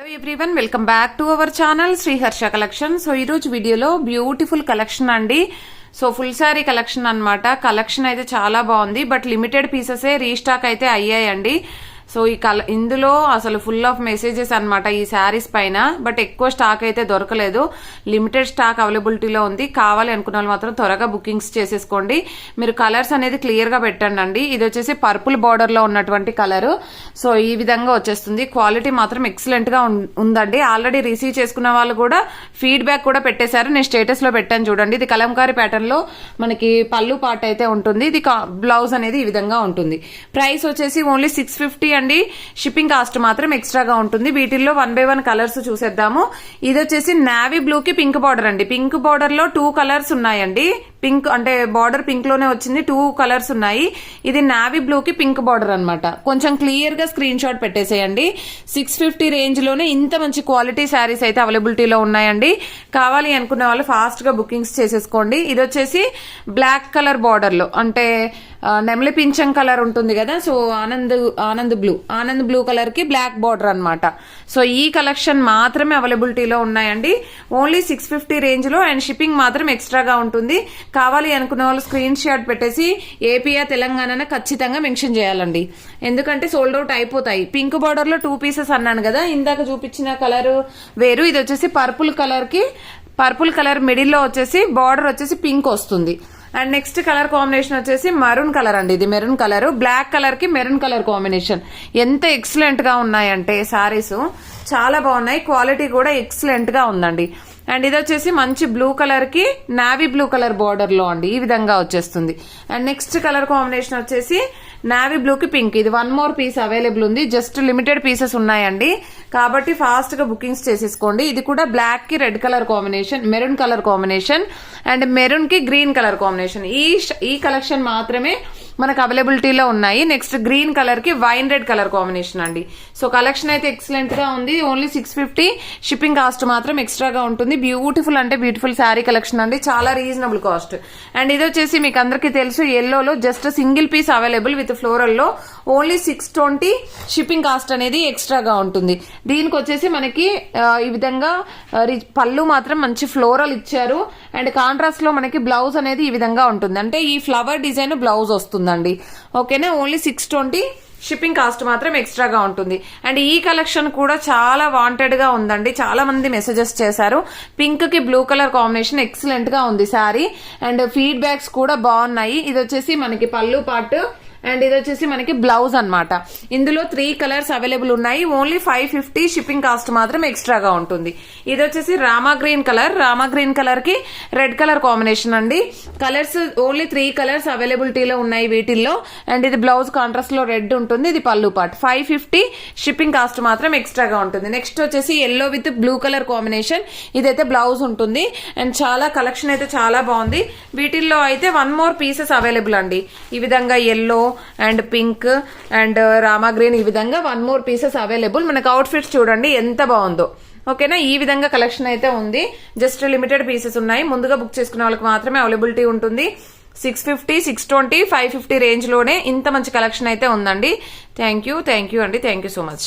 Hello everyone, welcome back to our channel Shri Harsha collection. So ఈ రోజు వీడియోలో బ్యూటిఫుల్ కలెక్షన్ అండి. సో ఫుల్ శారీ కలెక్షన్ అన్నమాట. కలెక్షన్ అయితే చాలా బాగుంది, బట్ లిమిటెడ్ పీసెసే రీస్టాక్ అయితే అయ్యాయండి. సో ఇందులో అసలు ఫుల్ ఆఫ్ మెసేజెస్ అన్నమాట ఈ శారీస్ పైన, బట్ ఎక్కువ స్టాక్ అయితే దొరకలేదు. లిమిటెడ్ స్టాక్ అవైలబిలిటీలో ఉంది. కావాలి అనుకున్న వాళ్ళు మాత్రం త్వరగా బుకింగ్స్ చేసేసుకోండి. మీరు కలర్స్ అనేది క్లియర్ గా పెట్టండి అండి. ఇది వచ్చేసి పర్పుల్ బార్డర్ లో ఉన్నటువంటి కలర్. సో ఈ విధంగా వచ్చేస్తుంది. క్వాలిటీ మాత్రం ఎక్సలెంట్ గా ఉందండి. ఆల్రెడీ రిసీవ్ చేసుకున్న వాళ్ళు కూడా ఫీడ్బ్యాక్ కూడా పెట్టేశారు. నేను స్టేటస్ లో పెట్టాను చూడండి. ఇది కలంకారీ ప్యాటర్న్ లో మనకి పళ్ళు పార్ట్ అయితే ఉంటుంది. ఇది బ్లౌజ్ అనేది ఈ విధంగా ఉంటుంది. ప్రైస్ వచ్చేసి ఓన్లీ 650 అండి. షిప్పింగ్ కాస్ట్ మాత్రం ఎక్స్ట్రాగా ఉంటుంది. వీటిల్లో 1 by 1 కలర్స్ చూసేద్దాము. ఇది వచ్చేసి నావీ బ్లూ కి పింక్ బార్డర్ అండి. పింక్ బార్డర్ లో 2 కలర్స్ ఉన్నాయండి. పింక్ అంటే బార్డర్ పింక్ లోనే వచ్చింది. 2 కలర్స్ ఉన్నాయి. ఇది నావీ బ్లూ కి పింక్ బార్డర్ అనమాట. కొంచెం క్లియర్ గా స్క్రీన్ షాట్ పెట్టేసేయండి. 650 రేంజ్ లోనే ఇంత మంచి క్వాలిటీ శారీస్ అయితే అవైలబిలిటీలో ఉన్నాయండి. కావాలి అనుకునే వాళ్ళు ఫాస్ట్ గా బుకింగ్స్ చేసేసుకోండి. ఇది వచ్చేసి బ్లాక్ కలర్ బార్డర్ లో అంటే నెమలి పింఛం కలర్ ఉంటుంది కదా. సో ఆనంద్ బ్లూ కలర్ కి బ్లాక్ బార్డర్ అనమాట. సో ఈ కలెక్షన్ మాత్రమే అవైలబిలిటీలో ఉన్నాయండి. ఓన్లీ 650 రేంజ్ లో, అండ్ షిప్పింగ్ మాత్రం ఎక్స్ట్రాగా ఉంటుంది. కావాలి అనుకునే వాళ్ళు స్క్రీన్ షాట్ పెట్టేసి ఏపీఆ తెలంగాణ ఖచ్చితంగా మెన్షన్ చేయాలండి, ఎందుకంటే సోల్డ్ అవుట్ అయిపోతాయి. పింక్ బార్డర్ లో 2 పీసెస్ అన్నాను కదా, ఇందాక చూపించిన కలర్ వేరు. ఇది వచ్చేసి పర్పుల్ కలర్ మిడిల్ లో వచ్చేసి బార్డర్ వచ్చేసి పింక్ వస్తుంది. అండ్ నెక్స్ట్ కలర్ కాంబినేషన్ వచ్చేసి మరూన్ కలర్ అండి. ఇది మెరూన్ కలర్, బ్లాక్ కలర్ కి మెరూన్ కలర్ కాంబినేషన్. ఎంత ఎక్సలెంట్ గా ఉన్నాయంటే సారీస్ చాలా బాగున్నాయి. క్వాలిటీ కూడా ఎక్సలెంట్ గా ఉందండి. అండ్ ఇది వచ్చేసి మంచి బ్లూ కలర్ కి నావీ బ్లూ కలర్ బార్డర్ లో అండి ఈ విధంగా వచ్చేస్తుంది. అండ్ నెక్స్ట్ కలర్ కాంబినేషన్ వచ్చేసి నావీ బ్లూ కి పింక్. ఇది 1 more పీస్ అవైలబుల్ ఉంది. జస్ట్ లిమిటెడ్ పీసెస్ ఉన్నాయండి, కాబట్టి ఫాస్ట్ గా బుకింగ్స్ చేసేసుకోండి. ఇది కూడా బ్లాక్ కి red colour combination, maroon colour combination, and maroon కి గ్రీన్ కలర్ కాంబినేషన్. ఈ కలెక్షన్ మాత్రమే మనకు అవైలబిలిటీలో ఉన్నాయి. నెక్స్ట్ గ్రీన్ కలర్ కి వైన్ రెడ్ కలర్ కాంబినేషన్ అండి. సో కలెక్షన్ అయితే ఎక్సలెంట్ గా ఉంది. ఓన్లీ 650. షిప్పింగ్ కాస్ట్ మాత్రం ఎక్స్ట్రాగా ఉంటుంది. బ్యూటిఫుల్ అంటే బ్యూటిఫుల్ శారీ కలెక్షన్ అండి. చాలా రీజనబుల్ కాస్ట్. అండ్ ఇది వచ్చేసి మీకు అందరికీ తెలుసు ఎల్లోలో just single piece available with floral లో ఓన్లీ 620. షిప్పింగ్ కాస్ట్ అనేది ఎక్స్ట్రాగా ఉంటుంది. దీనికి వచ్చేసి మనకి ఈ విధంగా పళ్ళు మాత్రం మంచి ఫ్లోరల్ ఇచ్చారు. అండ్ కాంట్రాస్ట్ లో మనకి బ్లౌజ్ అనేది ఈ విధంగా ఉంటుంది. అంటే ఈ ఫ్లవర్ డిజైన్ బ్లౌజ్ వస్తుందండి. ఓకేనా, ఓన్లీ 620. షిప్పింగ్ కాస్ట్ మాత్రం ఎక్స్ట్రాగా ఉంటుంది. అండ్ ఈ కలెక్షన్ కూడా చాలా వాంటెడ్ గా ఉందండి. చాలా మంది మెసేజెస్ చేశారు. పింక్ కి బ్లూ కలర్ కాంబినేషన్ ఎక్సలెంట్ గా ఉంది శారీ. అండ్ ఫీడ్బ్యాక్స్ కూడా బాగున్నాయి. ఇది వచ్చేసి మనకి పళ్ళు పార్ట్, అండ్ ఇది వచ్చేసి మనకి బ్లౌజ్ అన్నమాట. ఇందులో 3 కలర్స్ అవైలబుల్ ఉన్నాయి. ఓన్లీ 550. షిప్పింగ్ కాస్ట్ మాత్రం ఎక్స్ట్రాగా ఉంటుంది. ఇది వచ్చేసి రామా గ్రీన్ కలర్ కి రెడ్ కలర్ కాంబినేషన్ అండి. కలర్స్ ఓన్లీ 3 కలర్స్ అవైలబిలిటీలో ఉన్నాయి వీటిల్లో. అండ్ ఇది బ్లౌజ్ కాంట్రాస్ట్ లో రెడ్ ఉంటుంది. ఇది పళ్ళు పార్ట్. 550. షిప్పింగ్ కాస్ట్ మాత్రం ఎక్స్ట్రాగా ఉంటుంది. నెక్స్ట్ వచ్చేసి yellow with blue colour combination. ఇదైతే బ్లౌజ్ ఉంటుంది. అండ్ చాలా కలెక్షన్ అయితే చాలా బాగుంది. వీటిల్లో అయితే 1 more పీసెస్ అవైలబుల్ అండి. ఈ విధంగా yellow and pink and Rama green, ఈ విధంగా 1 more పీసెస్ అవైలబుల్. మనకు అవుట్ ఫిట్స్ చూడండి ఎంత బాగుందో. ఓకేనా, ఈ విధంగా కలెక్షన్ అయితే ఉంది. జస్ట్ లిమిటెడ్ పీసెస్ ఉన్నాయి. ముందుగా బుక్ చేసుకునే వాళ్ళకి మాత్రమే అవైలబిలిటీ ఉంటుంది. 650, 620, 550 రేంజ్ లోనే ఇంత మంచి కలెక్షన్ అయితే ఉందండి. థ్యాంక్ యూ అండి. Thank you so much.